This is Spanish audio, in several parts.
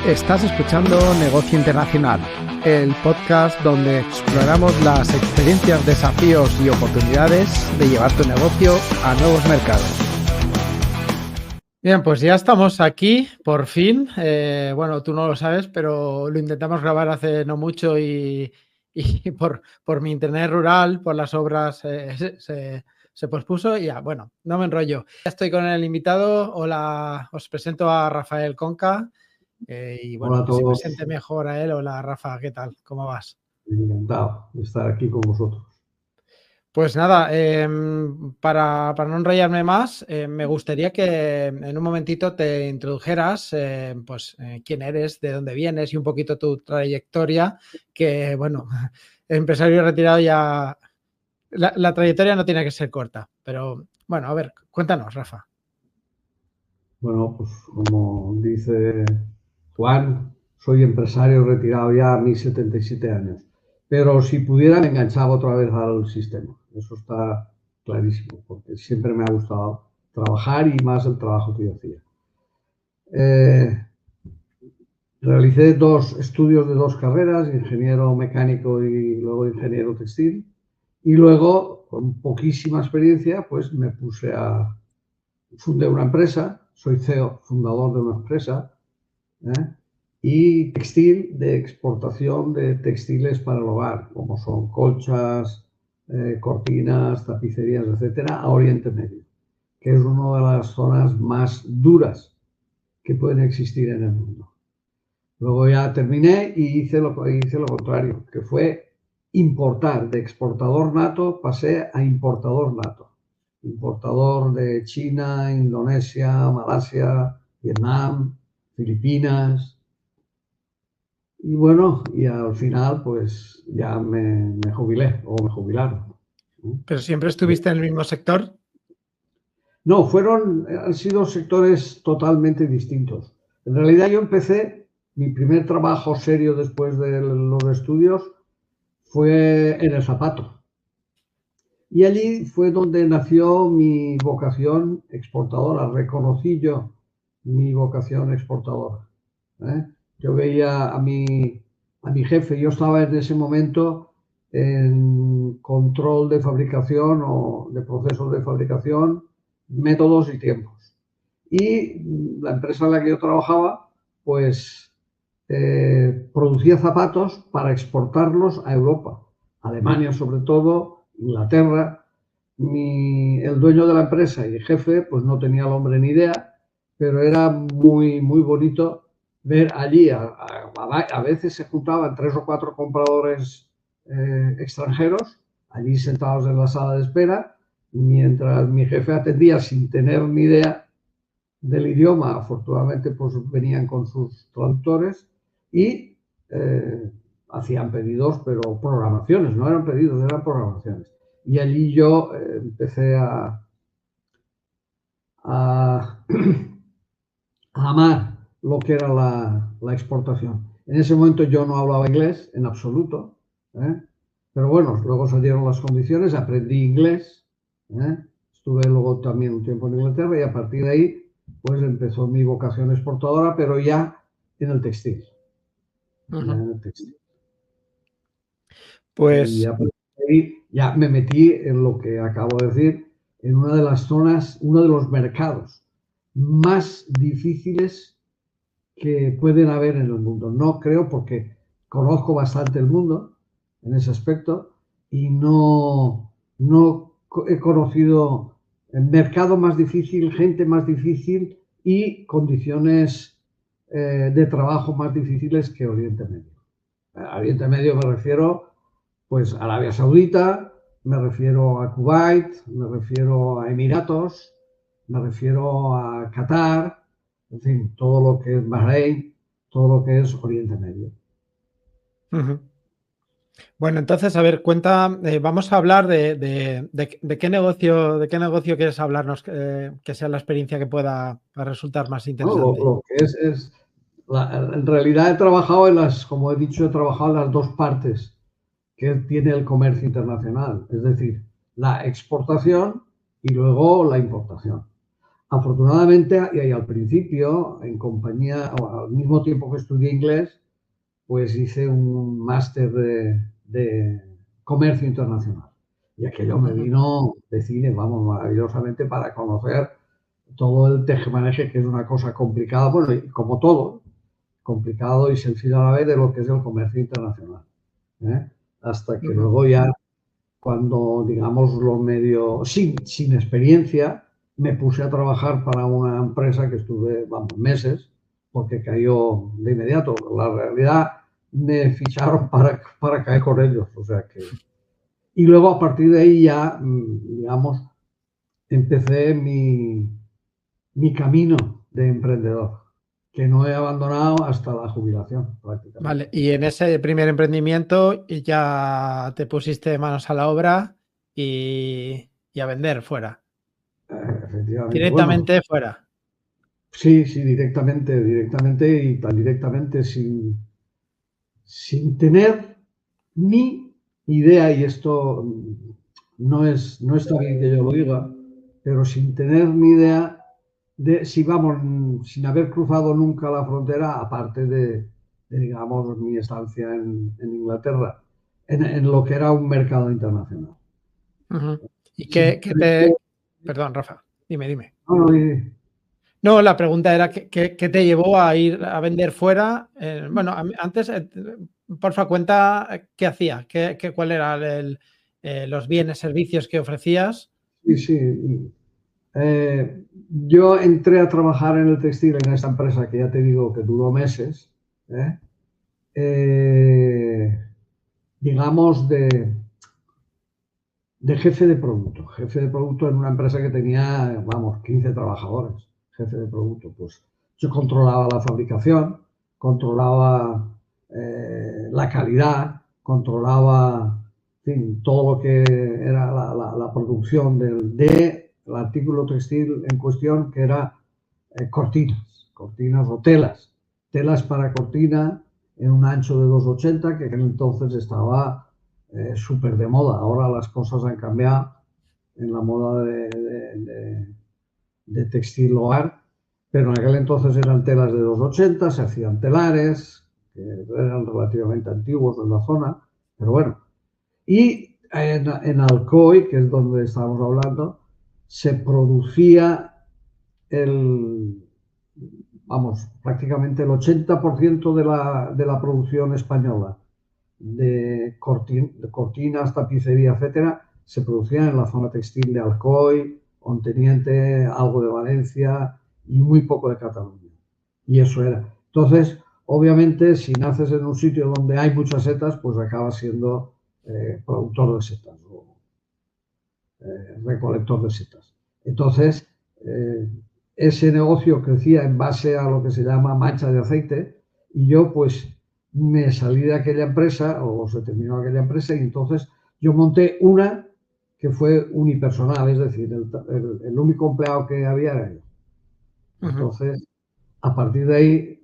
Estás escuchando Negocio Internacional, el podcast donde exploramos las experiencias, desafíos y oportunidades de llevar tu negocio a nuevos mercados. Bien, pues ya estamos aquí, por fin. Bueno, tú no lo sabes, pero lo intentamos grabar hace no mucho y por mi internet rural, por las obras, se pospuso y ya, bueno, no me enrollo. Ya estoy con el invitado. Hola, os presento a Rafael Conca. Y bueno, Hola a que se todos. presente mejor a él. Hola, Rafa, ¿qué tal? ¿Cómo vas? Encantado de estar aquí con vosotros. Pues nada, para no enrollarme más, me gustaría que en un momentito te introdujeras, quién eres, de dónde vienes y un poquito tu trayectoria, que bueno, empresario retirado ya, la trayectoria no tiene que ser corta, pero bueno, a ver, cuéntanos, Rafa. Bueno, pues como dice Juan, soy empresario retirado ya a mis 77 años. Pero si pudiera me enganchaba otra vez al sistema. Eso está clarísimo, porque siempre me ha gustado trabajar y más el trabajo que yo hacía. Realicé estudios de dos carreras, ingeniero mecánico y luego ingeniero textil. Y luego, con poquísima experiencia, pues me fundé una empresa, soy CEO, fundador de una empresa, y textil de exportación de textiles para el hogar, como son colchas, cortinas, tapicerías, etcétera, a Oriente Medio, que es una de las zonas más duras que pueden existir en el mundo. Luego ya terminé y hice lo contrario, que fue importar. De exportador nato pasé a importador nato. Importador de China, Indonesia, Malasia, Vietnam, Filipinas. Y bueno, y al final pues ya me jubilé o me jubilaron. ¿Pero siempre estuviste en el mismo sector? No, han sido sectores totalmente distintos. En realidad yo empecé, mi primer trabajo serio después de los estudios fue en el zapato. Y allí fue donde nació mi vocación exportadora. Reconocí yo mi vocación exportadora. Yo veía a mi jefe, yo estaba en ese momento en control de fabricación o de procesos de fabricación, métodos y tiempos. Y la empresa en la que yo trabajaba, pues producía zapatos para exportarlos a Europa, Alemania sobre todo, Inglaterra. El dueño de la empresa y el jefe, pues no tenía el hombre ni idea, pero era muy, muy bonito ver allí, a veces se juntaban 3 o 4 compradores extranjeros, allí sentados en la sala de espera, mientras mi jefe atendía sin tener ni idea del idioma. Afortunadamente pues venían con sus traductores y hacían pedidos, pero programaciones, no eran pedidos, eran programaciones. Y allí yo empecé a amar lo que era la exportación. En ese momento yo no hablaba inglés en absoluto, pero bueno, luego salieron las condiciones, aprendí inglés, estuve luego también un tiempo en Inglaterra y a partir de ahí pues empezó mi vocación exportadora, pero ya en el textil. Ya en el textil. Y Pues a partir de ahí ya me metí en lo que acabo de decir, en una de las zonas, uno de los mercados más difíciles que pueden haber en el mundo. No creo, porque conozco bastante el mundo en ese aspecto y no he conocido el mercado más difícil, gente más difícil y condiciones de trabajo más difíciles que Oriente Medio. A Oriente Medio me refiero pues a Arabia Saudita, me refiero a Kuwait, me refiero a Emiratos, me refiero a Qatar, en fin, todo lo que es Bahrein, todo lo que es Oriente Medio. Bueno, entonces, a ver, vamos a hablar de qué negocio quieres hablarnos, que sea la experiencia que pueda resultar más interesante. Lo que en realidad he trabajado como he dicho, he trabajado en las dos partes que tiene el comercio internacional, es decir, la exportación y luego la importación. Afortunadamente, y al principio, en compañía, al mismo tiempo que estudié inglés, pues hice un máster de comercio internacional. Y aquello me vino de cine, vamos, maravillosamente para conocer todo el tejemaneje, que es una cosa complicada, bueno, y como todo, complicado y sencillo a la vez de lo que es el comercio internacional. ¿Eh? Hasta que luego ya, cuando, digamos, lo medio, sin experiencia, me puse a trabajar para una empresa que estuve, vamos, meses, porque cayó de inmediato. La realidad, me ficharon para caer con ellos, o sea que... Y luego, a partir de ahí ya, digamos, empecé mi camino de emprendedor, que no he abandonado hasta la jubilación, prácticamente. Vale, y en ese primer emprendimiento ya te pusiste manos a la obra y a vender fuera. Efectivamente. Directamente Bueno, fuera. sí, directamente y tan directamente sin tener ni idea, y esto no está bien que yo lo diga, pero sin tener ni idea de si vamos, sin haber cruzado nunca la frontera, aparte de, digamos, mi estancia en Inglaterra, en lo que era un mercado internacional. ¿Y Sin- qué te... Perdón, Rafa, dime. no, no, No, la pregunta era ¿qué te llevó a ir a vender fuera? Bueno, antes, porfa, cuenta qué hacías, cuál eran los bienes, servicios que ofrecías. sí. Yo entré a trabajar en el textil en esta empresa que ya te digo que duró meses, ¿eh? Digamos de jefe de producto en una empresa que tenía, vamos, 15 trabajadores, jefe de producto. Pues yo controlaba la fabricación, controlaba la calidad, controlaba, en fin, todo lo que era la producción del artículo textil en cuestión, que era cortinas o telas para cortina en un ancho de 2,80, que en entonces estaba súper de moda. Ahora las cosas han cambiado en la moda de textil hogar, pero en aquel entonces eran telas de 2,80, se hacían telares, que eran relativamente antiguos en la zona, pero bueno. Y en Alcoy, que es donde estábamos hablando, se producía prácticamente el 80% de la producción española de cortinas, tapicería, etcétera, se producía en la zona textil de Alcoy, Onteniente, algo de Valencia y muy poco de Cataluña. Y eso era. Entonces, obviamente, si naces en un sitio donde hay muchas setas, pues acabas siendo productor de setas o recolector de setas. Entonces, ese negocio crecía en base a lo que se llama mancha de aceite y yo pues me salí de aquella empresa o se terminó aquella empresa y entonces yo monté una que fue unipersonal, es decir, el único empleado que había era yo. Entonces, a partir de ahí,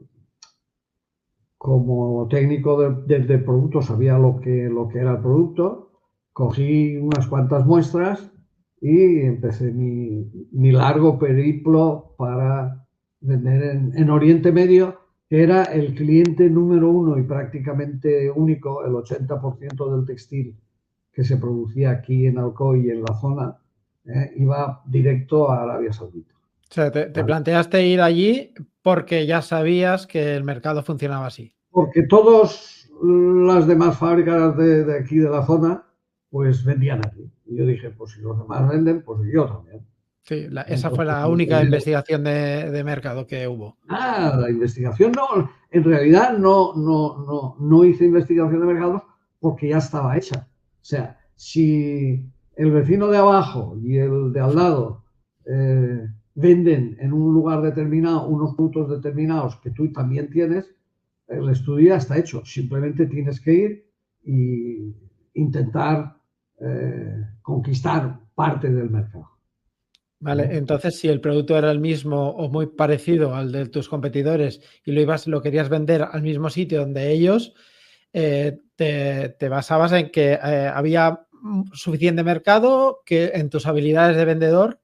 como técnico de producto, sabía lo que era el producto, cogí unas cuantas muestras y empecé mi largo periplo para vender en Oriente Medio, que era el cliente número uno y prácticamente único. El 80% del textil que se producía aquí en Alcoy y en la zona iba directo a Arabia Saudita. O sea, te planteaste ir allí porque ya sabías que el mercado funcionaba así. Porque todas las demás fábricas de aquí de la zona pues vendían aquí. Y yo dije, pues si los demás venden, pues yo también. Sí, esa fue Entonces, la única investigación de mercado que hubo. la investigación no, en realidad no hice investigación de mercados porque ya estaba hecha. O sea, si el vecino de abajo y el de al lado venden en un lugar determinado unos productos determinados que tú también tienes, el estudio ya está hecho. Simplemente tienes que ir e intentar conquistar parte del mercado. Vale, entonces si el producto era el mismo o muy parecido al de tus competidores y lo querías vender al mismo sitio donde ellos, te basabas en que había suficiente mercado, que en tus habilidades de vendedor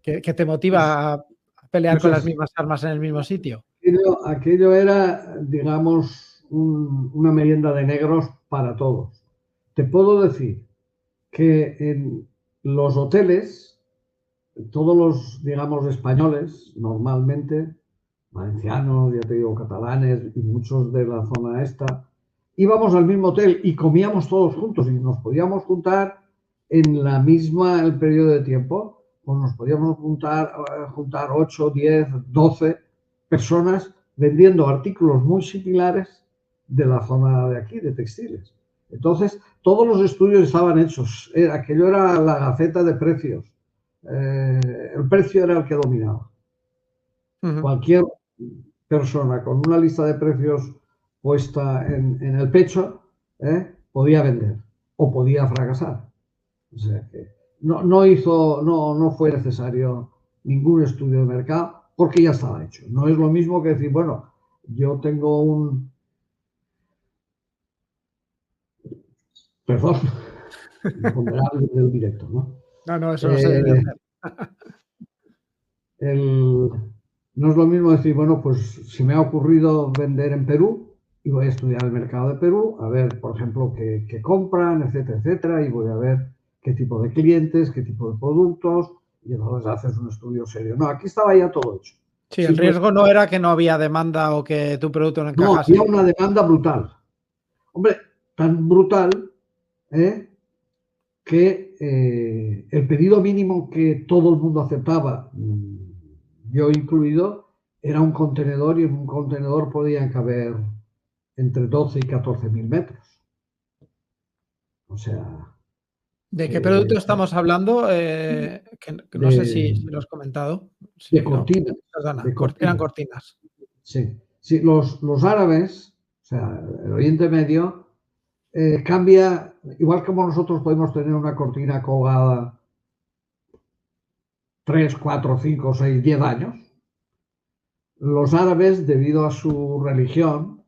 que te motiva a pelear con las mismas armas en el mismo sitio. Aquello era, digamos, una merienda de negros para todos. Te puedo decir que en los hoteles, todos los, digamos, españoles, normalmente, valencianos, ya te digo, catalanes y muchos de la zona esta, íbamos al mismo hotel y comíamos todos juntos y nos podíamos juntar en el periodo de tiempo, pues nos podíamos juntar 8, 10, 12 personas vendiendo artículos muy similares de la zona de aquí, de textiles. Entonces, todos los estudios estaban hechos. Aquello era la gaceta de precios. El precio era el que dominaba. Cualquier persona con una lista de precios puesta en el pecho podía vender o podía fracasar. O sea que no fue necesario ningún estudio de mercado porque ya estaba hecho. No es lo mismo que decir, bueno, yo tengo un... Perdón, imponderable del directo, ¿no? No, eso no se debe hacer. No es lo mismo decir, bueno, pues si me ha ocurrido vender en Perú y voy a estudiar el mercado de Perú, a ver, por ejemplo, qué compran, etcétera, etcétera, y voy a ver qué tipo de clientes, qué tipo de productos, y entonces haces un estudio serio. No, aquí estaba ya todo hecho. Sí, el riesgo no era que no había demanda o que tu producto no encajase. No, había una demanda brutal. Hombre, tan brutal que el pedido mínimo que todo el mundo aceptaba, yo incluido, era un contenedor y en un contenedor podían caber entre 12 y 14.000 metros. O sea... ¿De qué producto estamos hablando? Que no sé si lo has comentado. Sí, de cortinas. Perdona, eran cortinas. Sí, sí, los árabes, o sea, el Oriente Medio, cambia, igual como nosotros podemos tener una cortina colgada 3, 4, 5, 6, 10 años, los árabes, debido a su religión,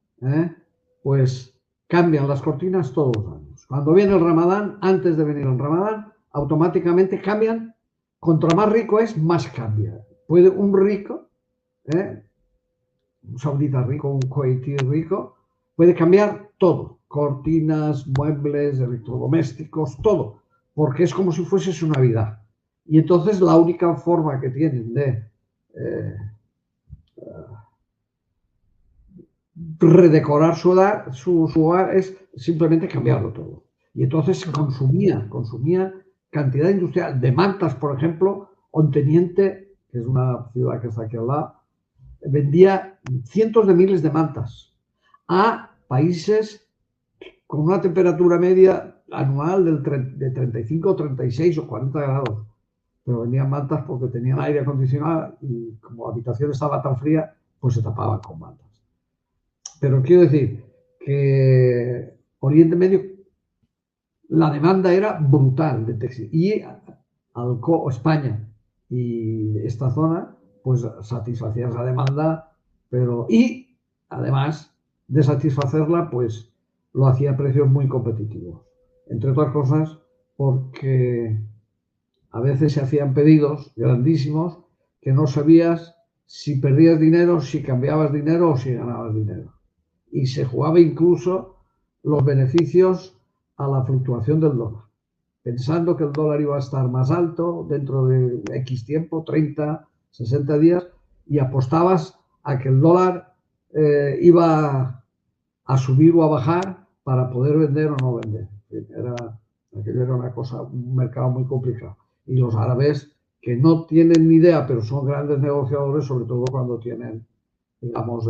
pues cambian las cortinas todos los años. Cuando viene el Ramadán, antes de venir el Ramadán, automáticamente cambian. Contra más rico es, más cambia. Puede un rico, un saudita rico, un kuwaití rico, puede cambiar todo. Cortinas, muebles, electrodomésticos, todo. Porque es como si fuese su Navidad. Y entonces la única forma que tienen de redecorar su hogar es simplemente cambiarlo todo. Y entonces consumía cantidad industrial de mantas, por ejemplo. Onteniente, que es una ciudad que está aquí al lado, vendía cientos de miles de mantas a países con una temperatura media anual de 35, 36 o 40 grados. Pero vendían mantas porque tenían aire acondicionado y como la habitación estaba tan fría, pues se tapaban con mantas. Pero quiero decir que Oriente Medio, la demanda era brutal de textil. Y España y esta zona, pues satisfacía esa demanda, y además de satisfacerla, pues lo hacía a precios muy competitivos. Entre otras cosas, porque a veces se hacían pedidos grandísimos que no sabías si perdías dinero, si cambiabas dinero o si ganabas dinero. Y se jugaba incluso los beneficios a la fluctuación del dólar, pensando que el dólar iba a estar más alto dentro de X tiempo, 30, 60 días, y apostabas a que el dólar iba a subir o a bajar para poder vender o no vender. Aquello era una cosa, un mercado muy complicado. Y los árabes, que no tienen ni idea, pero son grandes negociadores, sobre todo cuando tienen, digamos,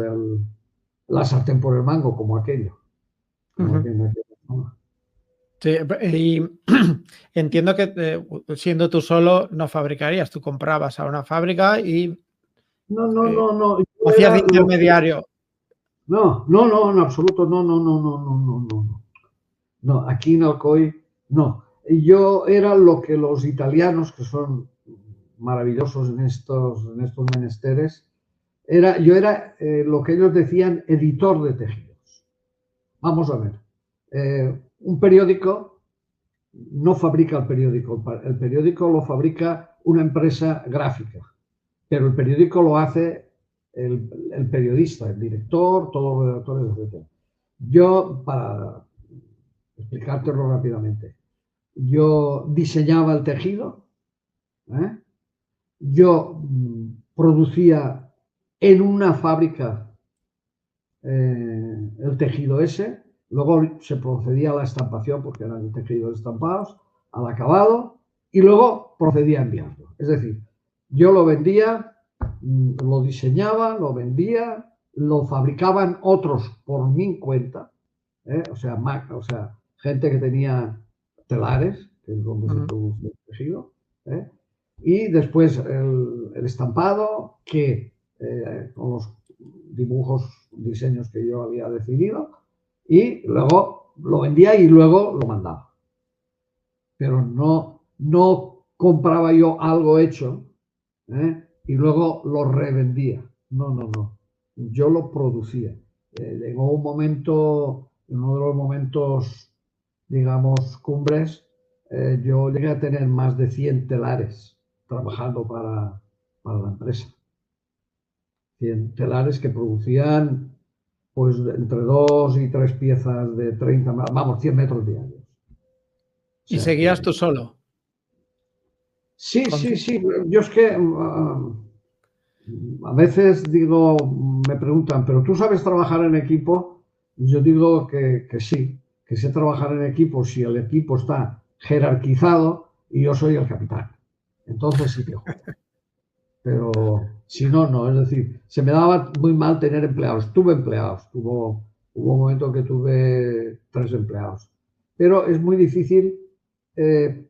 la sartén por el mango, como aquello. Sí, y entiendo que siendo tú solo no fabricarías, tú comprabas a una fábrica y no. Hacías de intermediario. No, en absoluto, no. No, aquí en Alcoy, no. Yo era lo que los italianos, que son maravillosos en estos menesteres, yo era lo que ellos decían editor de tejidos. Vamos a ver, un periódico no fabrica el periódico lo fabrica una empresa gráfica, pero el periódico lo hace el periodista, el director, todos los redactores, etc. Yo, para explicártelo rápidamente, yo diseñaba el tejido, ¿eh? Yo producía en una fábrica el tejido ese, luego se procedía a la estampación porque eran tejidos estampados, al acabado, y luego procedía a enviarlo. Es decir, yo lo vendía, lo diseñaba, lo vendía, lo fabricaban otros por mi cuenta, o sea, gente que tenía telares, que es donde se produce el tejido, y después el estampado, que con los dibujos, diseños que yo había decidido, y luego lo vendía y luego lo mandaba. Pero no compraba yo algo hecho y luego lo revendía. No. Yo lo producía. Llegó un momento, en uno de los momentos, digamos, cumbres, yo llegué a tener más de 100 telares trabajando para la empresa. 100 telares que producían pues entre 2 y 3 piezas de 30, vamos, 100 metros diarios. ¿Y seguías tú solo? Sí. Yo es que a veces digo, me preguntan, ¿pero tú sabes trabajar en equipo? Yo digo que sí, que sé trabajar en equipo si el equipo está jerarquizado y yo soy el capitán. Entonces sí que juego. Pero si no, no. Es decir, se me daba muy mal tener empleados. Tuve empleados. Hubo un momento que tuve 3 empleados. Pero es muy difícil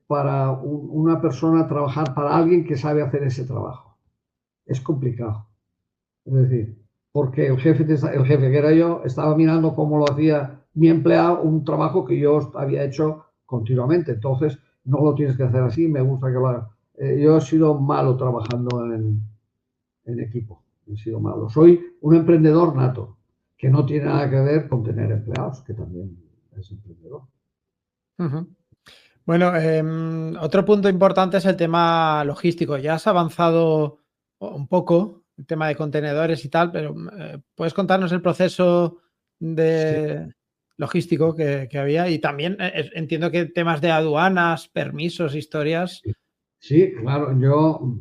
para una persona trabajar para alguien que sabe hacer ese trabajo. Es complicado. Es decir, porque el jefe que era yo estaba mirando cómo lo hacía mi empleado, un trabajo que yo había hecho continuamente. Entonces, no lo tienes que hacer así. Me gusta que lo haga. Yo he sido malo trabajando en equipo. He sido malo. Soy un emprendedor nato, que no tiene nada que ver con tener empleados, que también es emprendedor. Bueno, otro punto importante es el tema logístico. Ya has avanzado un poco el tema de contenedores y tal, pero ¿puedes contarnos el proceso de logístico que había? Y también entiendo que temas de aduanas, permisos, historias. Sí, claro. Yo,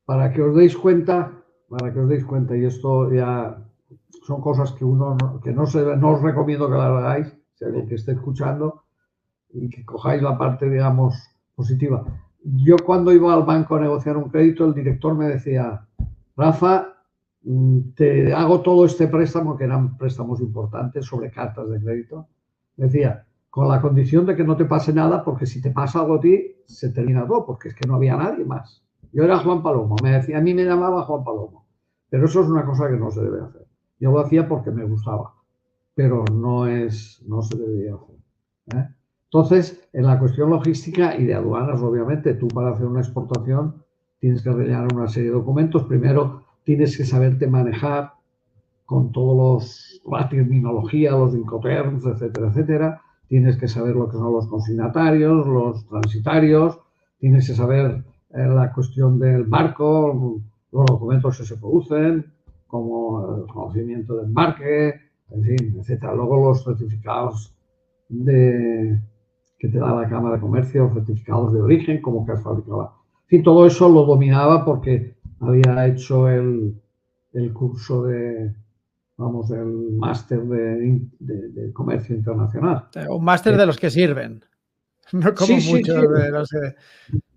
para que os deis cuenta, y esto ya son cosas que no os recomiendo que las hagáis, si alguien que esté escuchando, y que cojáis la parte, digamos, positiva. Yo cuando iba al banco a negociar un crédito, el director me decía, Rafa, te hago todo este préstamo, que eran préstamos importantes sobre cartas de crédito. Me decía, con la condición de que no te pase nada, porque si te pasa algo a ti, se termina todo, porque es que no había nadie más. Yo era Juan Palomo, a mí me llamaba Juan Palomo, pero eso es una cosa que no se debe hacer. Yo lo hacía porque me gustaba, pero no se debería hacer. Entonces, en la cuestión logística y de aduanas, obviamente, tú para hacer una exportación tienes que rellenar una serie de documentos. Primero, tienes que saberte manejar con la terminología, los incoterms, etcétera, etcétera. Tienes que saber lo que son los consignatarios, los transitarios. Tienes que saber la cuestión del barco, los documentos que se producen, como el conocimiento de embarque, en fin, etcétera. Luego los certificados que te da la Cámara de Comercio, certificados de origen, como que has fabricado. En fin, todo eso lo dominaba porque había hecho el curso el máster de comercio internacional. Un máster de los que sirven. No como muchos de los que...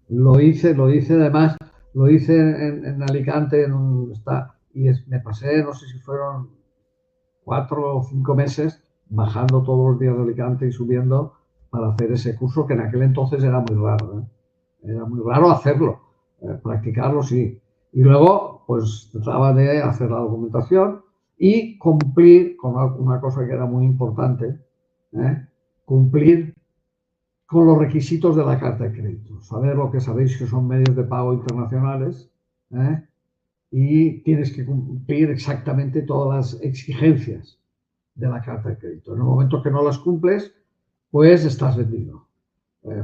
Lo hice además, lo hice en Alicante, me pasé, no sé si fueron 4 o 5 meses bajando todos los días de Alicante y subiendo para hacer ese curso, que en aquel entonces era muy raro. Era muy raro hacerlo, practicarlo sí. Y luego, pues trataba de hacer la documentación y cumplir con una cosa que era muy importante, cumplir con los requisitos de la carta de crédito. Saber lo que sabéis que son medios de pago internacionales y tienes que cumplir exactamente todas las exigencias de la carta de crédito. En el momento que no las cumples, pues estás vendido.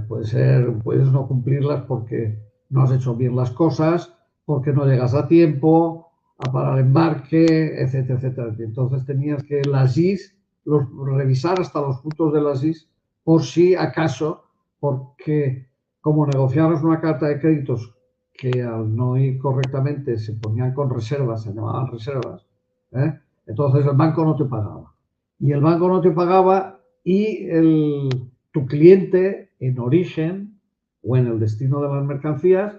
Puedes no cumplirlas porque no has hecho bien las cosas, porque no llegas a tiempo, a parar el embarque, etcétera, etcétera. Entonces tenías que las IS, revisar hasta los puntos de las IS, por si acaso, porque como negociabas una carta de créditos que al no ir correctamente se ponían con reservas, se llamaban reservas, entonces el banco no te pagaba. Y el banco no te pagaba y tu cliente en origen o en el destino de las mercancías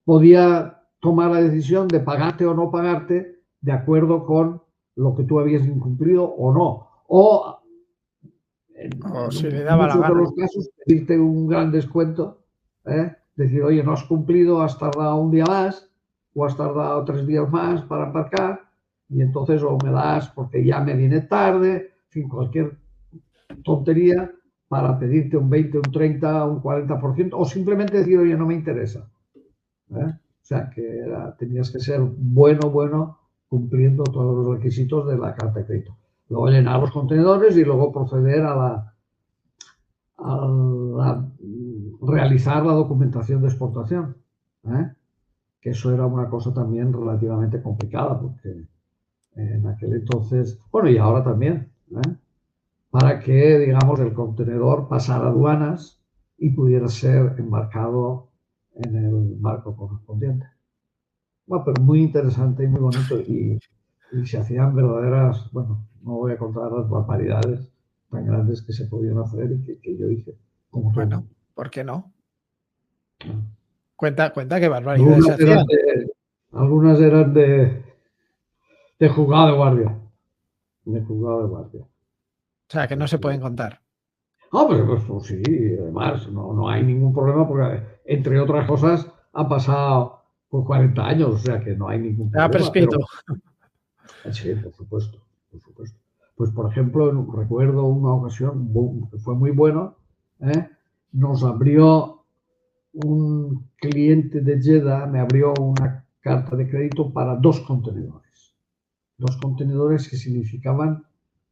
podía tomar la decisión de pagarte o no pagarte de acuerdo con lo que tú habías incumplido o no. O si le daba la muchos gana. de los casos pedirte un gran descuento, decir, oye, no has cumplido, has tardado un día más o has tardado 3 días más para embarcar y entonces o me das porque ya me viene tarde, en fin, cualquier tontería para pedirte un 20, un 30, un 40% o simplemente decir, oye, no me interesa. O sea, que tenías que ser bueno, cumpliendo todos los requisitos de la carta de crédito. Luego llenar los contenedores y luego proceder a realizar la documentación de exportación. Que eso era una cosa también relativamente complicada, porque en aquel entonces, bueno, y ahora también, para que, digamos, el contenedor pasara aduanas y pudiera ser embarcado en el barco correspondiente. Bueno, pero muy interesante y muy bonito y se hacían verdaderas, bueno, no voy a contar las barbaridades tan grandes que se podían hacer y que yo hice. Como bueno, todo. ¿por qué no? Cuenta qué barbaridades Algunas se hacían. Algunas eran de juzgado de guardia. De juzgado de guardia. O sea, que no se pueden contar. Ah, pero pues sí, además no hay ningún problema porque, entre otras cosas, han pasado por 40 años, o sea que no hay ningún Te ha problema. prescrito. Sí, por supuesto, por supuesto. Pues, por ejemplo, recuerdo una ocasión que fue muy bueno, nos abrió un cliente de Jeddah, me abrió una carta de crédito para 2 contenedores. 2 contenedores que significaban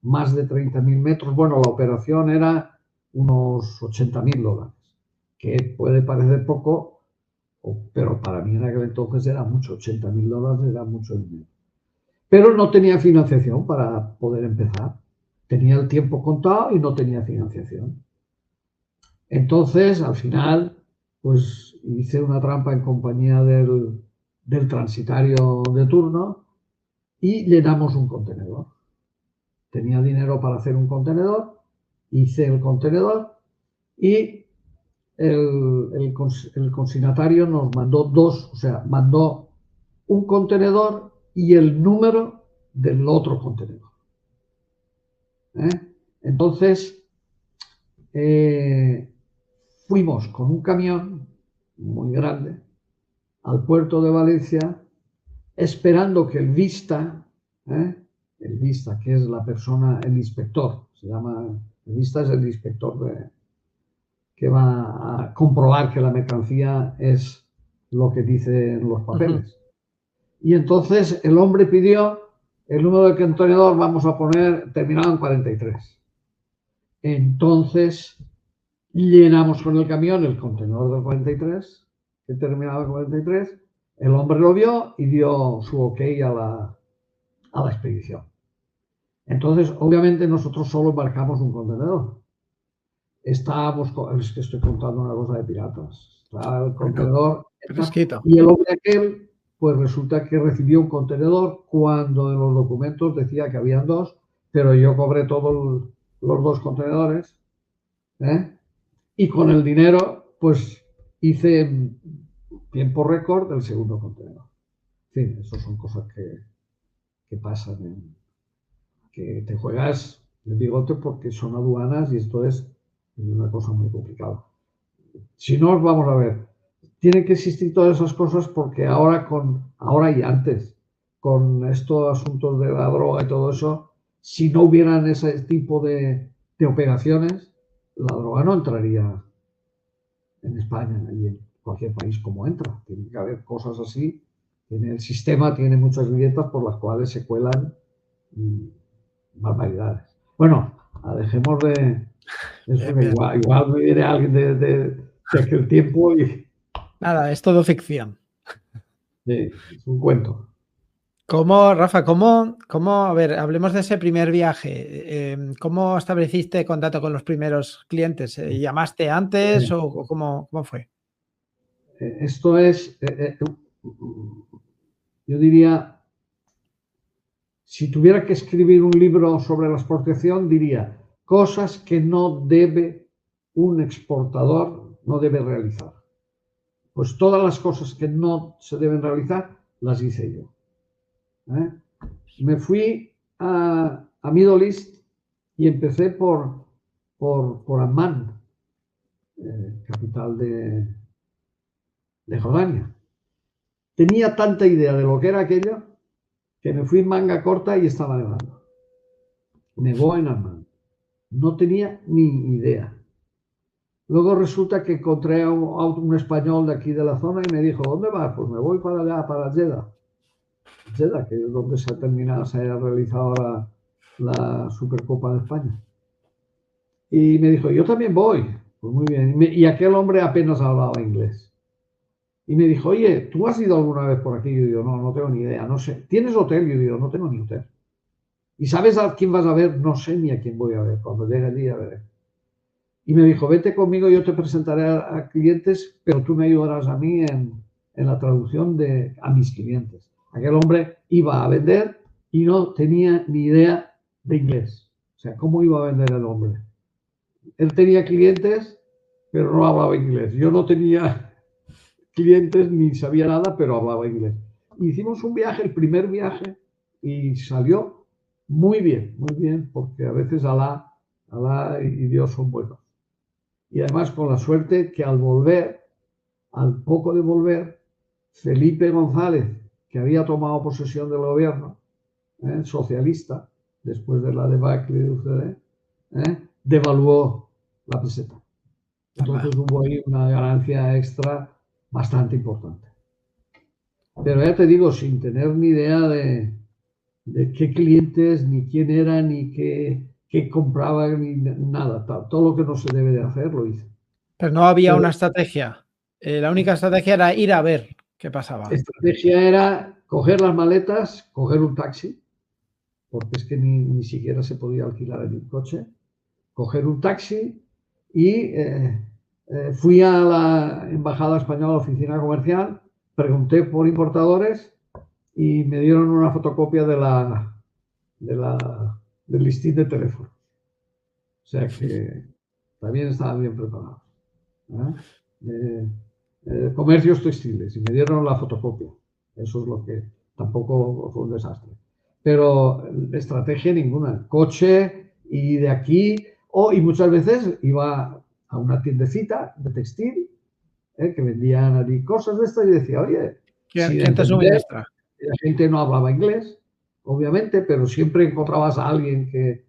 más de 30.000 metros. Bueno, la operación era unos $80.000, que puede parecer poco, pero para mí en aquel entonces era mucho. $80.000 era mucho dinero. Pero no tenía financiación para poder empezar. Tenía el tiempo contado y no tenía financiación. Entonces, al final, pues hice una trampa en compañía del transitario de turno y llenamos un contenedor. Tenía dinero para hacer un contenedor, hice el contenedor y el consignatario nos mandó 2, o sea, mandó un contenedor y el número del otro contenedor. Entonces, fuimos con un camión muy grande al puerto de Valencia, esperando que el Vista, que es la persona, el inspector, se llama, el Vista es el inspector que va a comprobar que la mercancía es lo que dicen los papeles. Y entonces el hombre pidió el número de contenedor, vamos a poner, terminado en 43. Entonces llenamos con el camión el contenedor del 43, que terminaba en 43. El hombre lo vio y dio su ok a la expedición. Entonces, obviamente, nosotros solo embarcamos un contenedor. Es que estoy contando una cosa de piratas. Está el contenedor. Y el hombre aquel, pues resulta que recibió un contenedor cuando en los documentos decía que habían 2, pero yo cobré todos los 2 contenedores. Y con el dinero, pues hice en tiempo récord el segundo contenedor. En fin, eso son cosas que pasan, que te juegas el bigote porque son aduanas y esto es una cosa muy complicada. Si no, vamos a ver, tienen que existir todas esas cosas porque ahora y antes, con estos asuntos de la droga y todo eso, si no hubieran ese tipo de operaciones, la droga no entraría en España y en cualquier país como entra. Tiene que haber cosas así. El sistema tiene muchas grietas por las cuales se cuelan barbaridades. Bueno, dejemos de eso, igual me viene alguien de aquel tiempo y Nada, es todo ficción. Sí, es un cuento. Rafa, a ver, hablemos de ese primer viaje. ¿Cómo estableciste contacto con los primeros clientes? ¿Llamaste antes o cómo fue? Esto es, yo diría, si tuviera que escribir un libro sobre la exportación, diría cosas que un exportador no debe realizar. Pues todas las cosas que no se deben realizar, las hice yo. Me fui a Middle East y empecé por Amman, capital de Jordania. Tenía tanta idea de lo que era aquello que me fui en manga corta y estaba nevando. Nevó en Amman. No tenía ni idea. Luego resulta que encontré a un español de aquí de la zona y me dijo, ¿dónde vas? Pues me voy para allá, para Jeddah. Jeddah, que es donde se ha realizado la Supercopa de España. Y me dijo, yo también voy. Pues muy bien. Y aquel hombre apenas hablaba inglés. Y me dijo, oye, ¿tú has ido alguna vez por aquí? Y yo digo, no, no tengo ni idea, no sé. ¿Tienes hotel? Y yo digo, no tengo ni hotel. ¿Y sabes a quién vas a ver? No sé ni a quién voy a ver. Cuando llegue el día veré. Y me dijo, vete conmigo, yo te presentaré a clientes, pero tú me ayudarás a mí en la traducción a mis clientes. Aquel hombre iba a vender y no tenía ni idea de inglés. O sea, ¿cómo iba a vender el hombre? Él tenía clientes, pero no hablaba inglés. Yo no tenía clientes ni sabía nada, pero hablaba inglés. Hicimos un viaje, el primer viaje, y salió muy bien, porque a veces Alá y Dios son buenos. Y además con la suerte que al poco de volver, Felipe González, que había tomado posesión del gobierno, socialista, después de la debacle de UCD, devaluó la peseta. Entonces hubo ahí una ganancia extra bastante importante. Pero ya te digo, sin tener ni idea de qué clientes, ni quién era, ni qué compraba, ni nada. Todo lo que no se debe de hacer lo hice. Pero no había una estrategia. La única estrategia era ir a ver qué pasaba. La estrategia era coger las maletas, coger un taxi, porque es que ni siquiera se podía alquilar en un coche, coger un taxi y fui a la Embajada Española, oficina comercial, pregunté por importadores y me dieron una fotocopia del listín de teléfono. O sea que también estaban bien preparados. Comercios textiles y me dieron la fotocopia. Eso es lo que tampoco fue un desastre. Pero estrategia ninguna. Coche y de aquí, y muchas veces iba a una tiendecita de textil que vendían allí cosas de estas y decía, oye, ¿Quién te suministra? La gente no hablaba inglés, obviamente, pero siempre encontrabas a alguien que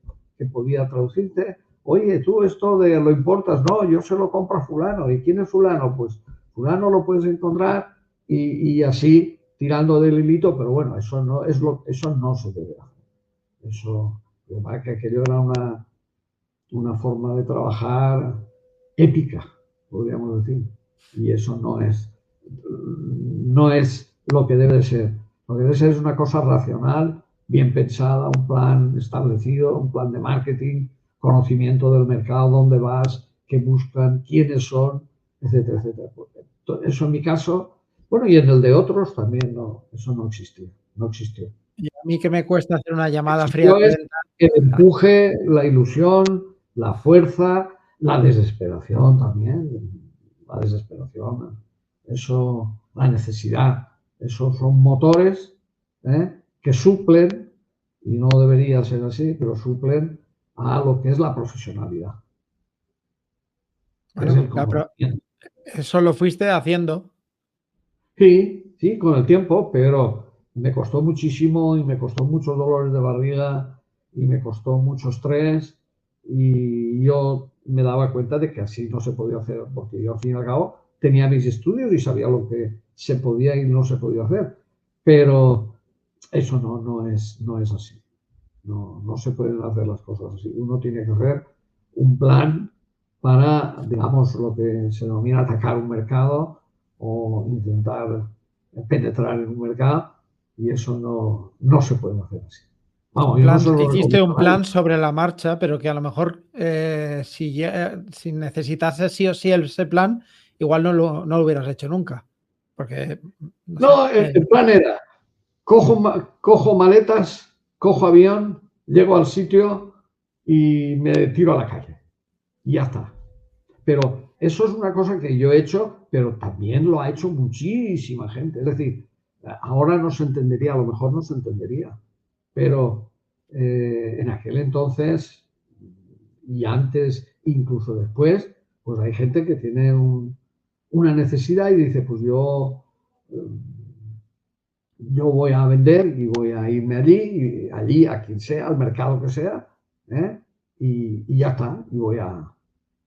podía traducirte. Oye, tú esto lo importas, no, yo se lo compro a fulano. ¿Y quién es fulano? Pues fulano lo puedes encontrar y así tirando del hilito, pero bueno, eso no se debe hacer. Eso, que aquello era una forma de trabajar épica, podríamos decir. Y eso no es lo que debe ser. Lo que debe ser es una cosa racional, bien pensada, un plan establecido, un plan de marketing, conocimiento del mercado, dónde vas, qué buscan, quiénes son, etcétera, etcétera. Eso en mi caso, bueno, y en el de otros también eso no existió. Y a mí que me cuesta hacer una llamada fría. El empuje, la ilusión, la fuerza, la desesperación también. La desesperación, eso, la necesidad, esos son motores que suplen, y no debería ser así, pero suplen a lo que es la profesionalidad. Bueno, eso lo fuiste haciendo. Sí, con el tiempo, pero me costó muchísimo y me costó muchos dolores de barriga y me costó mucho estrés y yo me daba cuenta de que así no se podía hacer, porque yo al fin y al cabo tenía mis estudios y sabía lo que se podía y no se podía hacer, pero eso no es así. No se pueden hacer las cosas así. Uno tiene que hacer un plan para, digamos, lo que se denomina atacar un mercado o intentar penetrar en un mercado, y eso no se puede hacer así. Vamos, yo no se lo Hiciste un recomiendo a nadie. plan sobre la marcha, pero que a lo mejor si necesitases sí o sí ese plan, igual no lo hubieras hecho nunca. Porque, no sé, No, el plan era, cojo maletas, cojo avión, llego al sitio y me tiro a la calle. Y ya está. Pero eso es una cosa que yo he hecho, pero también lo ha hecho muchísima gente. Es decir, ahora no se entendería, a lo mejor no se entendería, pero en aquel entonces y antes, incluso después, pues hay gente que tiene una necesidad y dice, pues yo voy a vender y voy a irme allí, a quien sea, al mercado que sea, ¿eh? Y ya está,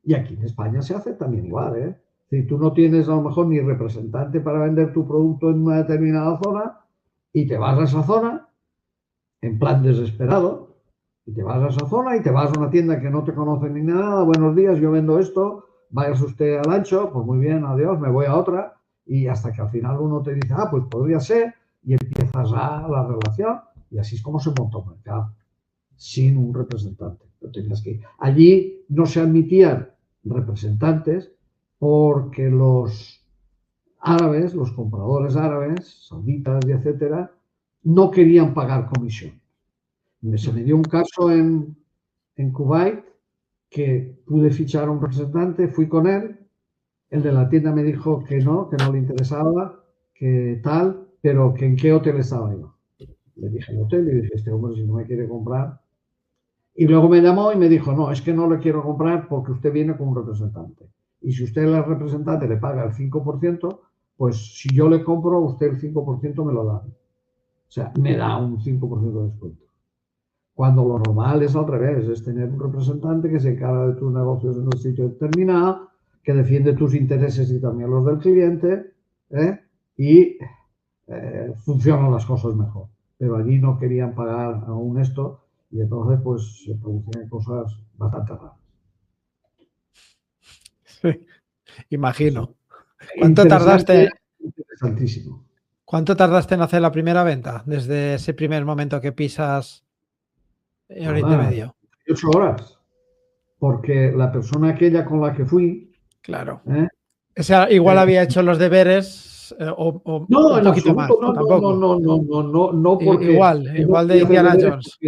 y aquí en España se hace también igual, ¿eh? Si tú no tienes a lo mejor ni representante para vender tu producto en una determinada zona y te vas a esa zona en plan desesperado, y te vas a esa zona y te vas a una tienda que no te conoce ni nada, buenos días, yo vendo esto, vayas usted al ancho, pues muy bien, adiós, me voy a otra, y hasta que al final uno te dice, pues podría ser, y empiezas la relación, y así es como se monta un mercado, sin un representante. Allí no se admitían representantes porque los árabes, los compradores árabes, sauditas y etcétera, no querían pagar comisión. Se me dio un caso en Kuwait que pude fichar a un representante, fui con él, el de la tienda me dijo que no le interesaba, que tal, pero que en qué hotel estaba yo. Le dije el hotel y dije, este hombre si no me quiere comprar. Y luego me llamó y me dijo, no, es que no le quiero comprar porque usted viene con un representante. Y si usted el representante le paga el 5%, pues si yo le compro, usted el 5% me lo da. O sea, me da un 5% de descuento. Cuando lo normal es al revés, es tener un representante que se encarga de tus negocios en un sitio determinado, que defiende tus intereses y también los del cliente, ¿eh? Y funcionan las cosas mejor. Pero allí no querían pagar aún esto y entonces pues se producían cosas bastante raras. Sí, imagino. Interesante, interesantísimo. ¿Cuánto tardaste en hacer la primera venta? Desde ese primer momento que pisas Oriente Medio. 8 horas. Porque la persona aquella con la que fui. Claro. Igual había hecho los deberes o no, un en poquito más. absoluto, no, porque igual de Indiana Jones.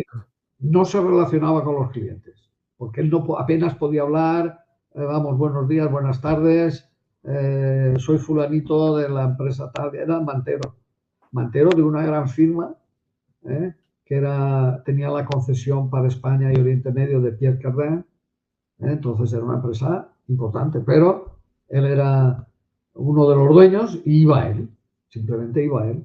No se relacionaba con los clientes, porque él apenas podía hablar, vamos, buenos días, buenas tardes, soy fulanito de la empresa tal, era mantero de una gran firma, que tenía la concesión para España y Oriente Medio de Pierre Cardin, entonces era una empresa importante, pero él era uno de los dueños y iba él, simplemente iba él.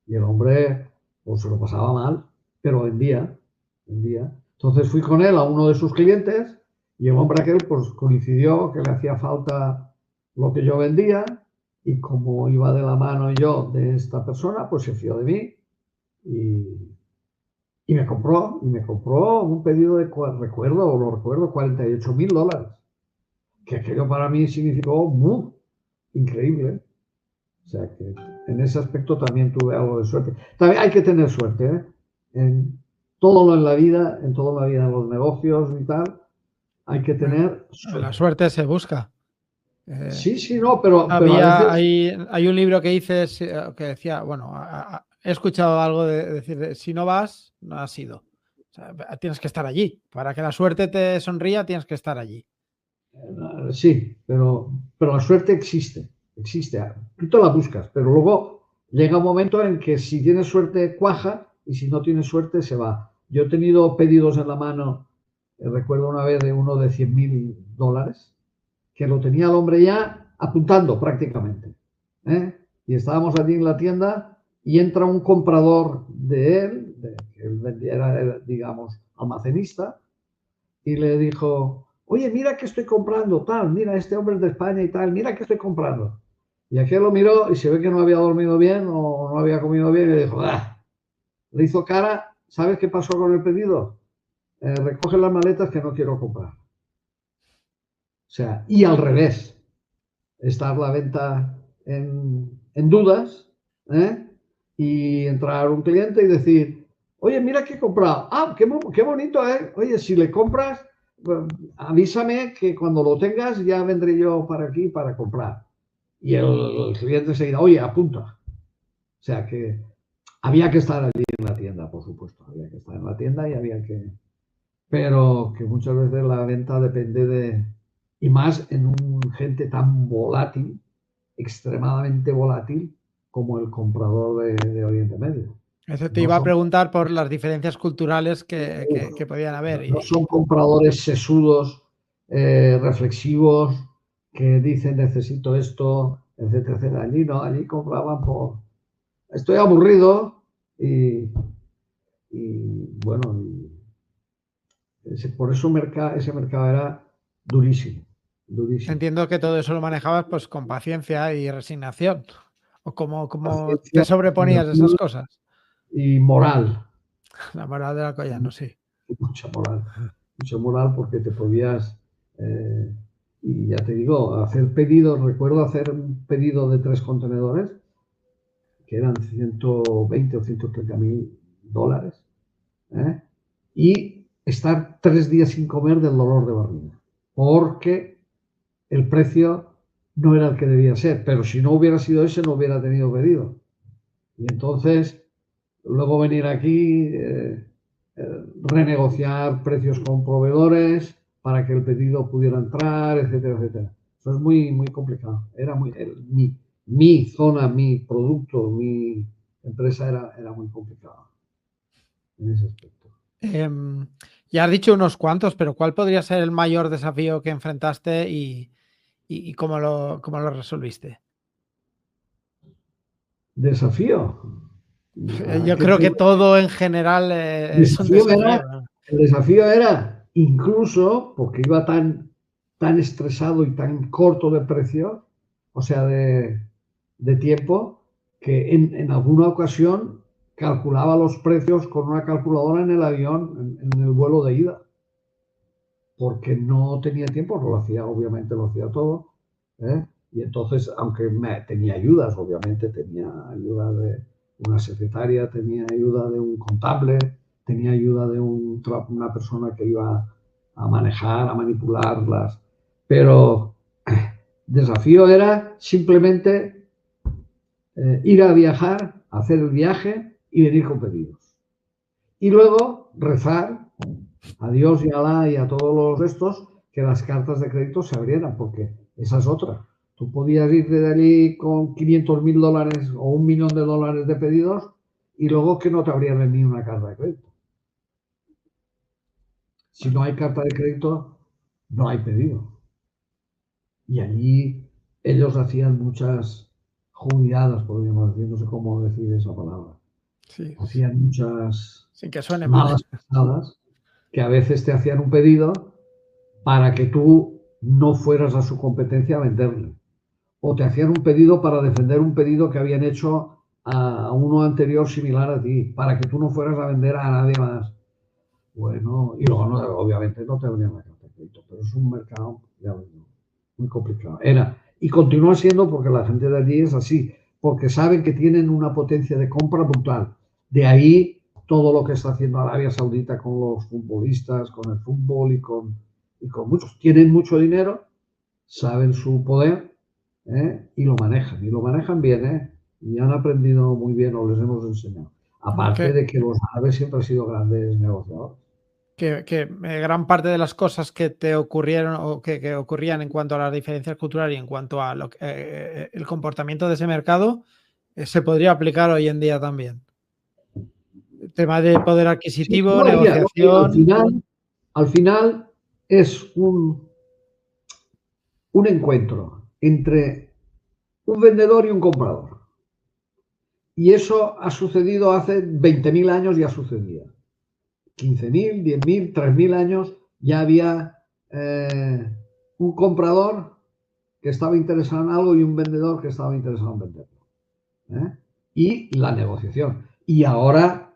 Y el hombre pues, se lo pasaba mal, pero vendía. Entonces fui con él a uno de sus clientes y el hombre aquel pues coincidió que le hacía falta lo que yo vendía y como iba de la mano yo de esta persona, pues se fió de mí y me compró un pedido de, recuerdo, $48,000. Que aquello para mí significó increíble. O sea que en ese aspecto también tuve algo de suerte. También hay que tener suerte, ¿eh? En todo en la vida, en los negocios y tal, hay que tener suerte. La suerte se busca. Sí, no, pero a veces... hay un libro que dices que decía, bueno, he escuchado algo de decir, si no vas, no has ido. O sea, tienes que estar allí. Para que la suerte te sonría, tienes que estar allí. Sí, pero la suerte existe. Tú te la buscas, pero luego llega un momento en que si tienes suerte cuaja y si no tienes suerte se va. Yo he tenido pedidos en la mano, recuerdo una vez de uno de $100,000, que lo tenía el hombre ya apuntando prácticamente. Y estábamos allí en la tienda y entra un comprador de él, que él era, digamos, almacenista, y le dijo, oye, mira que estoy comprando, tal, mira, este hombre es de España y tal, mira que estoy comprando. Y aquel lo miró y se ve que no había dormido bien o no había comido bien y le dijo, le hizo cara, ¿sabes qué pasó con el pedido? Recoge las maletas que no quiero comprar. O sea, y al revés, estar la venta en dudas, ¿eh? Y entrar un cliente y decir, oye, mira qué he comprado. Ah, qué bonito, ¿eh? Oye, si le compras, avísame que cuando lo tengas ya vendré yo para aquí para comprar. Y el cliente enseguida, oye, apunta. O sea que había que estar allí en la tienda, por supuesto. Había que estar en la tienda y había que... Pero que muchas veces la venta depende de... Y más en un gente tan volátil, extremadamente volátil, como el comprador de Oriente Medio. Eso te No iba a son, preguntar por las diferencias culturales que podían haber. no son compradores sesudos, reflexivos, que dicen necesito esto, etcétera, etcétera. Allí no, allí compraban por... Estoy aburrido y bueno, por eso ese mercado era durísimo, durísimo. Entiendo que todo eso lo manejabas pues con paciencia y resignación. ¿O cómo Paciencia, te sobreponías a esas resignación cosas? y moral, La moral de la Collano, sí. mucha moral porque te podías, y ya te digo, hacer pedidos, recuerdo hacer un pedido de 3 contenedores, que eran 120 o 130 mil dólares, ¿eh? Y estar 3 días sin comer del dolor de barriga, porque el precio no era el que debía ser, pero si no hubiera sido ese no hubiera tenido pedido. Y entonces, luego venir aquí, renegociar precios con proveedores para que el pedido pudiera entrar, etcétera, etcétera. Eso es muy, muy complicado. Era mi zona, mi producto, mi empresa era muy complicada en ese aspecto. Ya has dicho unos cuantos, pero ¿cuál podría ser el mayor desafío que enfrentaste y cómo lo resolviste? Desafío. Yo creo que todo en general es un Desafío era, desafío, ¿no? el desafío era, incluso porque iba tan estresado y tan corto de precio, o sea, de tiempo, que en alguna ocasión calculaba los precios con una calculadora en el avión, en el vuelo de ida, porque no tenía tiempo, no lo hacía, obviamente lo hacía todo, ¿eh? Y entonces, aunque tenía ayudas, obviamente tenía ayuda de una secretaria, tenía ayuda de un contable, tenía ayuda de una persona que iba a manejar, a manipularlas, pero el desafío era simplemente ir a viajar, hacer el viaje y venir con pedidos. Y luego rezar a Dios y a Alá y a todos los estos que las cartas de crédito se abrieran, porque esa es otra. Tú podías ir de allí con 500.000 dólares o 1 millón de dólares de pedidos y luego que no te abrieran ni una carta de crédito. Si no hay carta de crédito, no hay pedido. Y allí ellos hacían muchas jugadas, podríamos decir, no sé cómo decir esa palabra. Sí, Hacían muchas sin que suene mal. malas pasadas que a veces te hacían un pedido para que tú no fueras a su competencia a venderle. O te hacían un pedido para defender un pedido que habían hecho a uno anterior similar a ti, para que tú no fueras a vender a nadie más. Bueno, y luego obviamente no te abrían la carta de crédito, pero es un mercado ya muy complicado. Era, y continúa siendo porque la gente de allí es así, porque saben que tienen una potencia de compra brutal. De ahí todo lo que está haciendo Arabia Saudita con los futbolistas, con el fútbol y con muchos. Tienen mucho dinero, saben su poder, y lo manejan bien, y han aprendido muy bien o les hemos enseñado. Aparte de que los árabes siempre han sido grandes negociadores. Que gran parte de las cosas que te ocurrieron o que ocurrían en cuanto a las diferencias culturales y en cuanto a el comportamiento de ese mercado, se podría aplicar hoy en día también. El tema de poder Sí, adquisitivo, no haría, no haría. negociación. Al final es un encuentro entre un vendedor y un comprador. Y eso ha sucedido hace 20.000 años, ya sucedía. 15.000, 10.000, 3.000 años ya había un comprador que estaba interesado en algo y un vendedor que estaba interesado en venderlo. Y la negociación. Y ahora,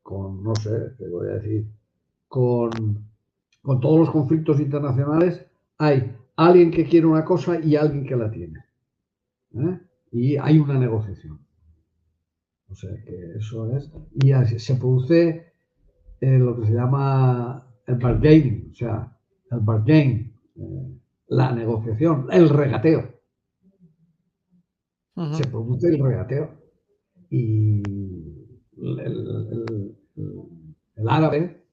con, no sé, qué voy a decir, con todos los conflictos internacionales, hay alguien que quiere una cosa y alguien que la tiene. Y hay una negociación. O sea que eso es. Y se produce lo que se llama el bargaining, o sea, el bargain, la negociación, el regateo. Se produce el regateo. Y el árabe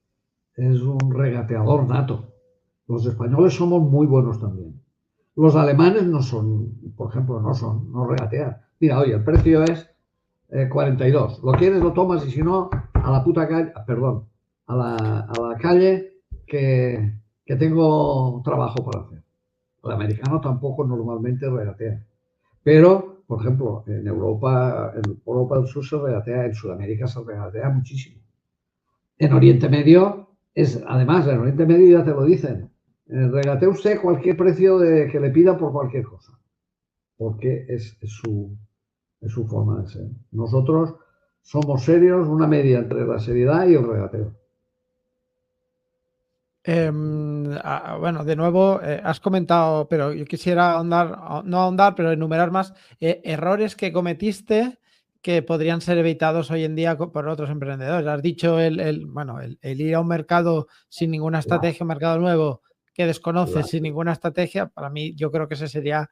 es un regateador nato. Los españoles somos muy buenos también. Los alemanes no son, por ejemplo, no regatean. Mira, oye, el precio es 42. Lo quieres, lo tomas y si no, a la puta calle, perdón, a la calle que tengo trabajo para hacer. El americano tampoco normalmente regatea. Pero, por ejemplo, en Europa del Sur se regatea, en Sudamérica se regatea muchísimo. En Oriente Medio, además, en Oriente Medio ya te lo dicen, regatee usted cualquier precio que le pida por cualquier cosa, porque es su forma de ser. Nosotros somos serios, una media entre la seriedad y el regateo. Bueno, de nuevo, has comentado, pero yo quisiera ahondar, pero enumerar más errores que cometiste que podrían ser evitados hoy en día por otros emprendedores. Has dicho el ir a un mercado sin ninguna estrategia, un mercado nuevo que desconoces sin ninguna estrategia. Para mí, yo creo que ese sería,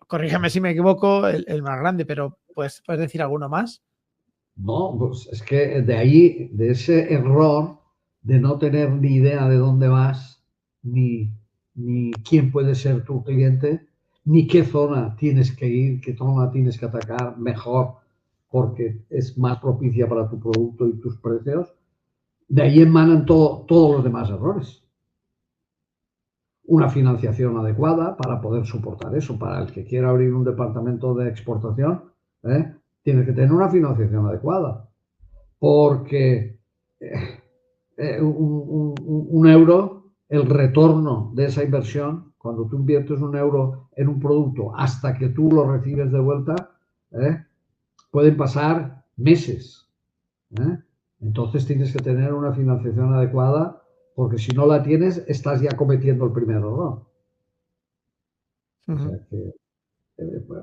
corrígeme si me equivoco, el más grande, pero ¿puedes decir alguno más? No, pues es que de ahí, de ese error de no tener ni idea de dónde vas, ni quién puede ser tu cliente, ni qué zona tienes que ir, qué zona tienes que atacar mejor porque es más propicia para tu producto y tus precios, de ahí emanan todos los demás errores. Una financiación adecuada para poder soportar eso. Para el que quiera abrir un departamento de exportación, tiene que tener una financiación adecuada. Porque un euro, el retorno de esa inversión, cuando tú inviertes un euro en un producto hasta que tú lo recibes de vuelta, pueden pasar meses. Entonces tienes que tener una financiación adecuada, porque si no la tienes, estás ya cometiendo el primer error. O sea que,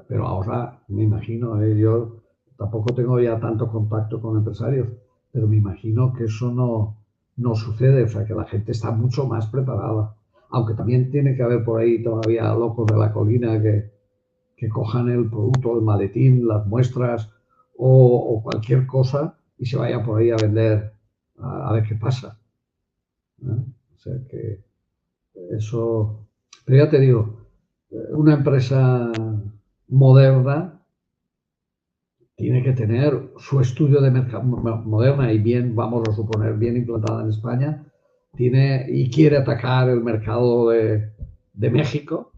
pero ahora me imagino, yo tampoco tengo ya tanto contacto con empresarios, pero me imagino que eso no sucede, o sea que la gente está mucho más preparada. Aunque también tiene que haber por ahí todavía locos de la colina que cojan el producto, el maletín, las muestras o cualquier cosa y se vaya por ahí a vender a ver qué pasa. O sea que eso, pero ya te digo, una empresa moderna tiene que tener su estudio de mercado moderna y bien, vamos a suponer, bien implantada en España, y quiere atacar el mercado de México,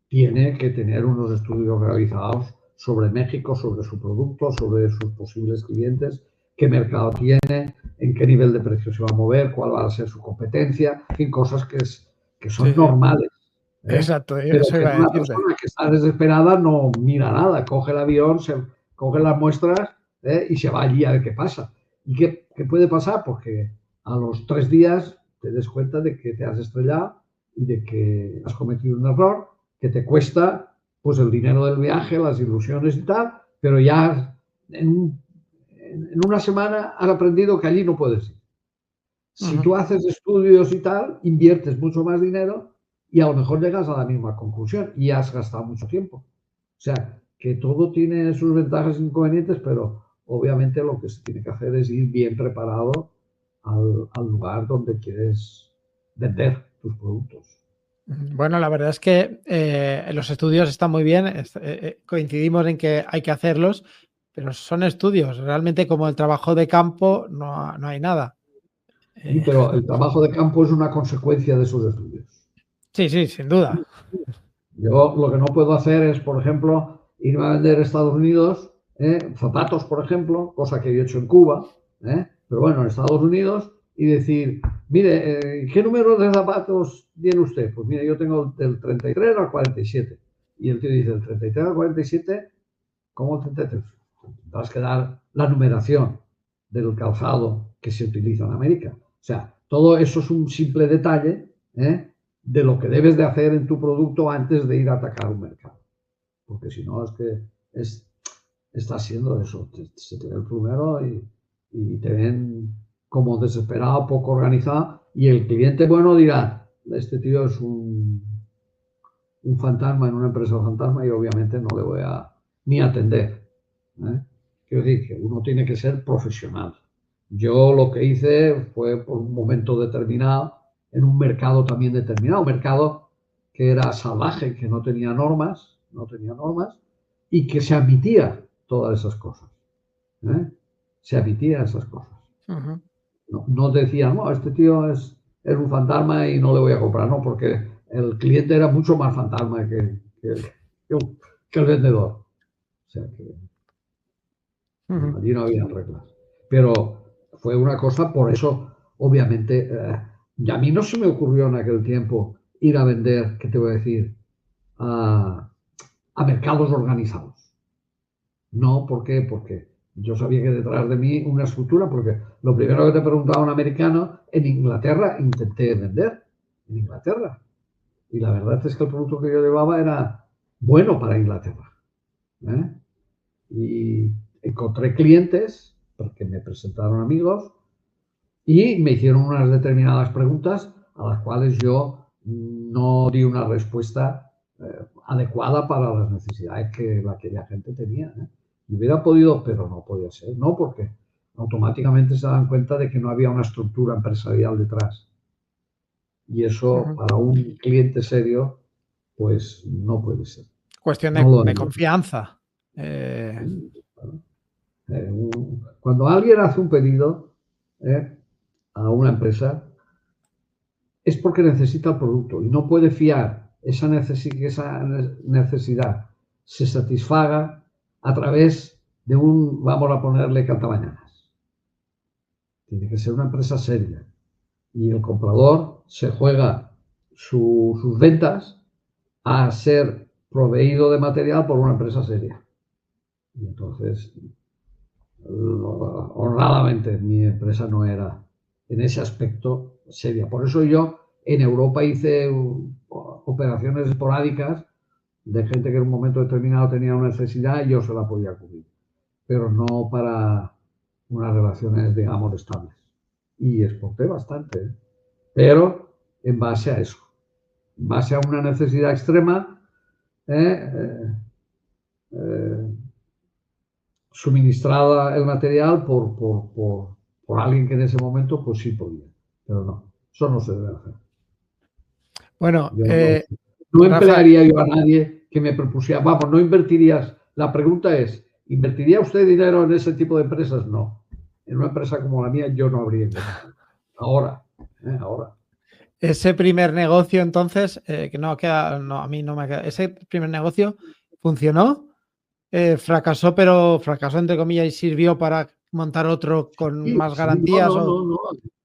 tiene que tener unos estudios realizados sobre México, sobre su producto, sobre sus posibles clientes, qué mercado tiene, en qué nivel de precio se va a mover, cuál va a ser su competencia, en fin, cosas que son normales. Exacto, pero eso que iba a una decirte. persona que está desesperada no mira nada, coge el avión, coge las muestras y se va allí a ver qué pasa. ¿Y qué puede pasar? Pues que a los 3 días te des cuenta de que te has estrellado y de que has cometido un error que te cuesta pues el dinero del viaje, las ilusiones y tal, pero ya en una semana has aprendido que allí no puedes ir. Si tú haces estudios y tal, inviertes mucho más dinero y a lo mejor llegas a la misma conclusión y has gastado mucho tiempo. O sea, que todo tiene sus ventajas e inconvenientes, pero obviamente lo que se tiene que hacer es ir bien preparado al lugar donde quieres vender tus productos. Bueno, la verdad es que los estudios están muy bien, coincidimos en que hay que hacerlos, pero son estudios, realmente como el trabajo de campo no hay nada. Sí, pero el trabajo de campo es una consecuencia de esos estudios. Sí, sin duda. Yo lo que no puedo hacer es, por ejemplo, irme a vender a Estados Unidos, zapatos, por ejemplo, cosa que yo he hecho en Cuba, pero bueno, en Estados Unidos, y decir, mire, ¿qué número de zapatos tiene usted? Pues mire, yo tengo del 33 al 47. Y el tío dice, del 33 al 47, ¿cómo 33? Tendrás que dar la numeración del calzado que se utiliza en América. O sea, todo eso es un simple detalle, de lo que debes de hacer en tu producto antes de ir a atacar un mercado. porque si no es que está siendo eso, se te ve el plumero y te ven como desesperado, poco organizado, y el cliente bueno dirá, este tío es un fantasma en una empresa fantasma y obviamente no le voy a ni atender. Quiero decir que uno tiene que ser profesional. Yo lo que hice fue por un momento determinado, en un mercado también determinado, un mercado que era salvaje, que no tenía normas, y que se admitía todas esas cosas. Se admitía esas cosas. Uh-huh. No decían, no, este tío es un fantasma y no le voy a comprar, no, porque el cliente era mucho más fantasma que el vendedor. O sea que allí no había reglas. Pero fue una cosa, por eso, obviamente, y a mí no se me ocurrió en aquel tiempo ir a vender, ¿qué te voy a decir?, a mercados organizados. No, ¿por qué? Porque yo sabía que detrás de mí una estructura, porque lo primero que te preguntaba un americano, en Inglaterra intenté vender, en Inglaterra. Y la verdad es que el producto que yo llevaba era bueno para Inglaterra. Y encontré clientes, porque me presentaron amigos, y me hicieron unas determinadas preguntas a las cuales yo no di una respuesta adecuada para las necesidades que aquella gente tenía. Y hubiera podido, pero no podía ser. No, porque automáticamente se dan cuenta de que no había una estructura empresarial detrás. Y eso para un cliente serio, pues no puede ser. Cuestión No de confianza. Cuando alguien hace un pedido a una empresa, es porque necesita el producto y no puede fiar esa necesidad se satisfaga a través de vamos a ponerle cantabañanas. Tiene que ser una empresa seria. Y el comprador se juega sus ventas a ser proveído de material por una empresa seria. Y entonces, honradamente, mi empresa no era en ese aspecto seria. Por eso yo en Europa hice operaciones esporádicas de gente que en un momento determinado tenía una necesidad y yo se la podía cubrir, pero no para unas relaciones, digamos, estables. Y exporté bastante, pero en base a eso, en base a una necesidad extrema, suministrada el material por alguien que en ese momento pues sí podía, pero no, eso no se debe hacer. Bueno, no emplearía yo a nadie que me propusiera, vamos, no invertirías, la pregunta es, ¿invertiría usted dinero en ese tipo de empresas? No, en una empresa como la mía yo no habría invertido. Ahora. Ese primer negocio entonces, que no queda, no, a mí no me queda, ese primer negocio funcionó, fracasó, pero fracasó entre comillas y sirvió para montar otro con más garantías. No.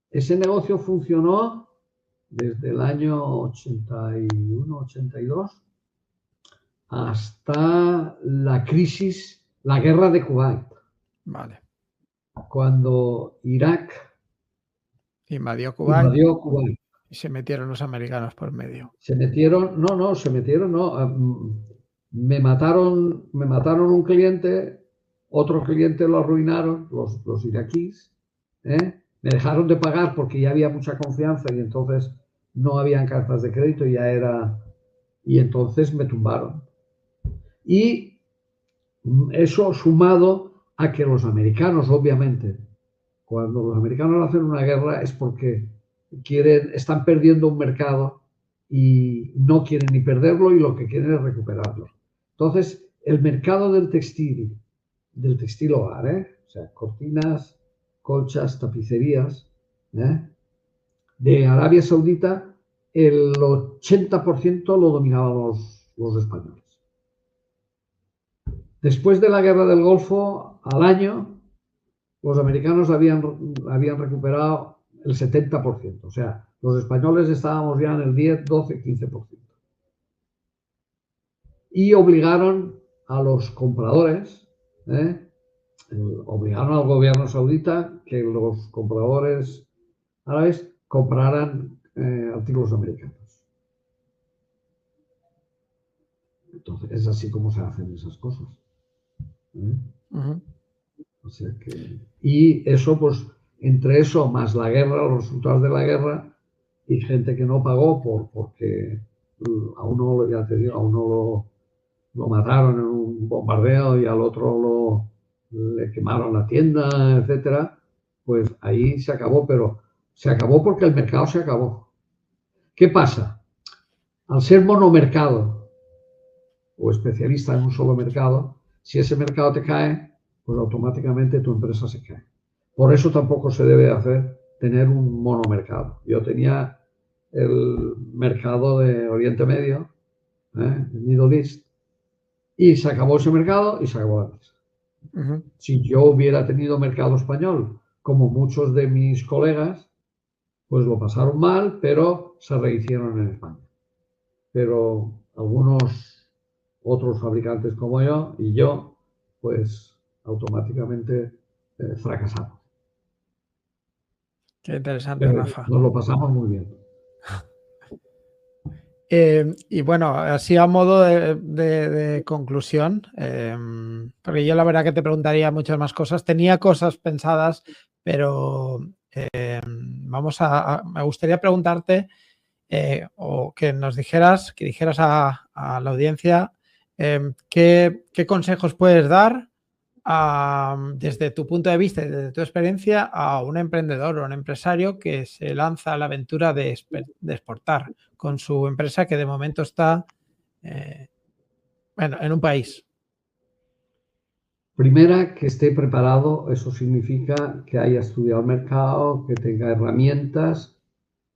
Ese negocio funcionó desde el año 81, 82 hasta la crisis, la guerra de Kuwait. Vale. Cuando Irak invadió Kuwait y se metieron los americanos por medio. Me mataron un cliente, otro cliente lo arruinaron, los iraquíes, me dejaron de pagar porque ya había mucha confianza y entonces no habían cartas de crédito, y entonces me tumbaron. Y eso sumado a que los americanos, obviamente, cuando los americanos hacen una guerra es porque están perdiendo un mercado y no quieren ni perderlo y lo que quieren es recuperarlo. Entonces, el mercado del textil hogar, o sea, cortinas, colchas, tapicerías, de Arabia Saudita, el 80% lo dominaban los españoles. Después de la guerra del Golfo, al año, los americanos habían recuperado el 70%. O sea, los españoles estábamos ya en el 10, 12, 15%. Y obligaron a los compradores, obligaron al gobierno saudita que los compradores árabes compraran artículos americanos. Entonces, es así como se hacen esas cosas. Ujú. O sea que, y eso, pues, entre eso más la guerra, los resultados de la guerra, y gente que no pagó porque a uno, ya te digo, a uno lo mataron en un bombardeo y al otro le quemaron la tienda, etcétera, pues ahí se acabó, pero se acabó porque el mercado se acabó. ¿Qué pasa? Al ser monomercado o especialista en un solo mercado, si ese mercado te cae, pues automáticamente tu empresa se cae. Por eso tampoco se debe hacer tener un monomercado. Yo tenía el mercado de Oriente Medio, el Middle East, y se acabó ese mercado y se acabó la empresa. Ujú. Si yo hubiera tenido mercado español, como muchos de mis colegas, pues lo pasaron mal, pero se rehicieron en España. Pero algunos otros fabricantes como yo y yo, pues automáticamente fracasamos. Qué interesante, Pero Rafa. nos lo pasamos muy bien. Y bueno, así a modo de conclusión, porque yo la verdad que te preguntaría muchas más cosas. Tenía cosas pensadas, pero me gustaría preguntarte o que nos dijeras, que dijeras a la audiencia qué consejos puedes dar desde tu punto de vista y desde tu experiencia a un emprendedor o un empresario que se lanza a la aventura de exportar con su empresa que de momento está en un país. Primera, que esté preparado, eso significa que haya estudiado el mercado, que tenga herramientas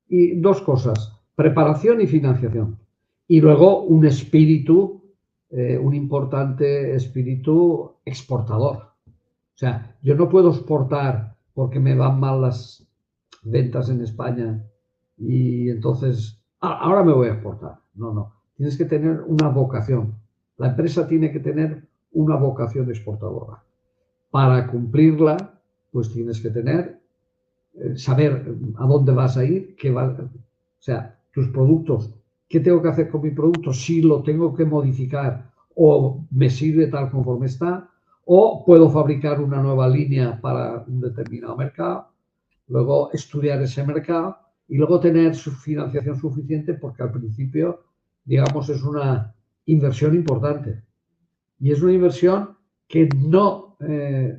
y dos cosas, preparación y financiación. Y luego un espíritu, un importante espíritu exportador. O sea, yo no puedo exportar porque me van mal las ventas en España y entonces ahora me voy a exportar. No, no. Tienes que tener una vocación. La empresa tiene que tener una vocación exportadora. Para cumplirla, pues tienes que tener, saber a dónde vas a ir, o sea, tus productos, qué tengo que hacer con mi producto, si lo tengo que modificar o me sirve tal conforme está, o puedo fabricar una nueva línea para un determinado mercado, luego estudiar ese mercado y luego tener su financiación suficiente porque al principio, digamos, es una inversión importante y es una inversión que no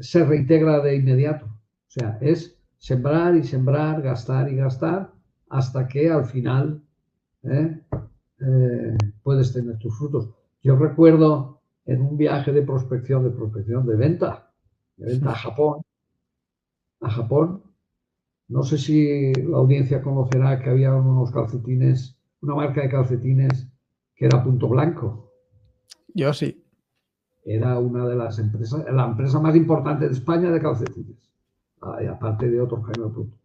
se reintegra de inmediato. O sea, es sembrar y sembrar, gastar y gastar hasta que al final eh, puedes tener tus frutos. Yo recuerdo en un viaje de prospección, de venta a Japón, no sé si la audiencia conocerá que había unos calcetines, una marca de calcetines que era Punto Blanco. Yo sí. Era una de las empresas, la empresa más importante de España de calcetines, aparte de otros que no Punto.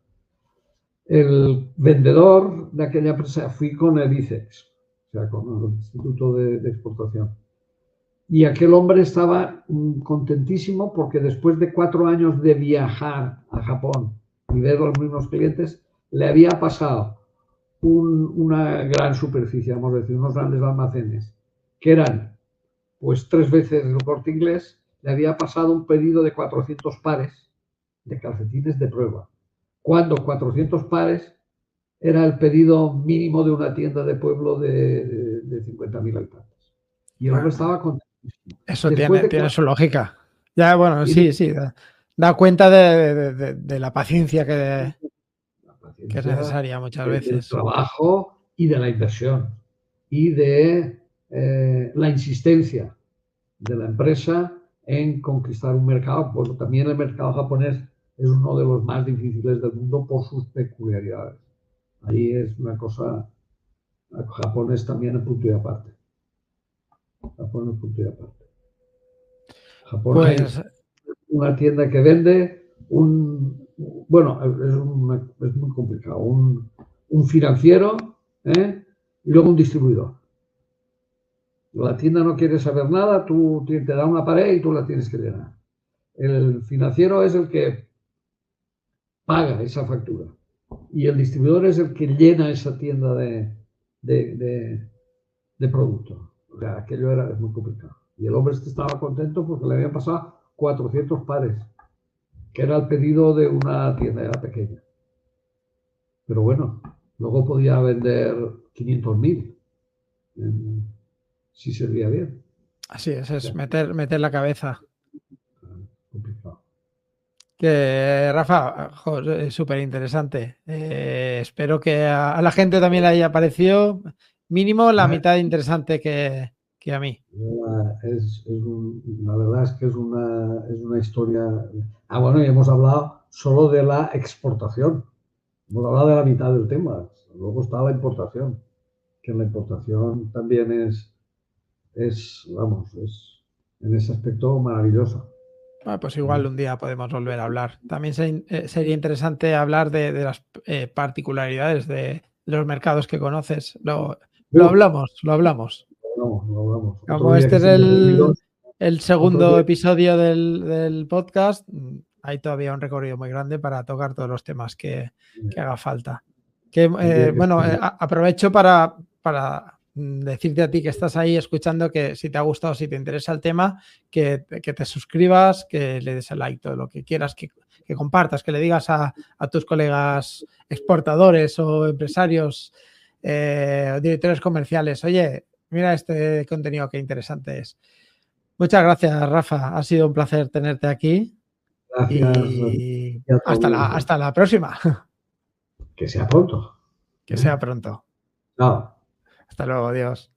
El vendedor de aquella empresa fui con el ICEX, o sea, con el Instituto de Exportación. Y aquel hombre estaba contentísimo porque después de 4 años de viajar a Japón y ver los mismos clientes, le había pasado una gran superficie, vamos a decir, unos grandes almacenes, que eran pues 3 veces el Corte Inglés, le había pasado un pedido de 400 pares de calcetines de prueba, cuando 400 pares era el pedido mínimo de una tienda de pueblo de 50.000 habitantes. Y el hombre estaba contentísimo. Eso Después de tiene su lógica. Ya, bueno, sí, sí. Da cuenta de la paciencia la que es paciencia, necesaria muchas del veces. trabajo y de la inversión y de la insistencia de la empresa en conquistar un mercado. Bueno, también el mercado japonés es uno de los más difíciles del mundo por sus peculiaridades. Ahí es una cosa, Japón es también el punto y aparte. Japón es punto y aparte. Japón hay Pues una tienda que vende bueno, es muy complicado, un financiero y luego un distribuidor. La tienda no quiere saber nada, tú te da una pared y tú la tienes que llenar. El financiero es el que paga esa factura y el distribuidor es el que llena esa tienda de producto. O sea, aquello era muy complicado. Y el hombre estaba contento porque le habían pasado 400 pares, que era el pedido de una tienda, era pequeña. Pero bueno, luego podía vender 500.000 si servía bien. Así es meter la cabeza. Complicado. Que Rafa, es súper interesante. Espero que a la gente también le haya parecido mínimo la mitad de interesante que a mí. La verdad es que es una historia. Bueno, y hemos hablado solo de la exportación. Hemos hablado de la mitad del tema. Luego está la importación, que la importación también es en ese aspecto maravillosa. Bueno, pues igual un día podemos volver a hablar. También sería interesante hablar de las particularidades de los mercados que conoces. Lo hablamos. No hablamos. Como este es el segundo episodio del podcast, hay todavía un recorrido muy grande para tocar todos los temas que haga falta. Aprovecho para decirte a ti que estás ahí escuchando que si te ha gustado, si te interesa el tema, que te suscribas, que le des el like, todo lo que quieras, que compartas, que le digas a tus colegas exportadores o empresarios, directores comerciales, oye, mira este contenido, qué interesante es. Muchas gracias, Rafa. Ha sido un placer tenerte aquí. Gracias. Y hasta la próxima. Que sea pronto. Que sea pronto. Chao. Hasta luego, adiós.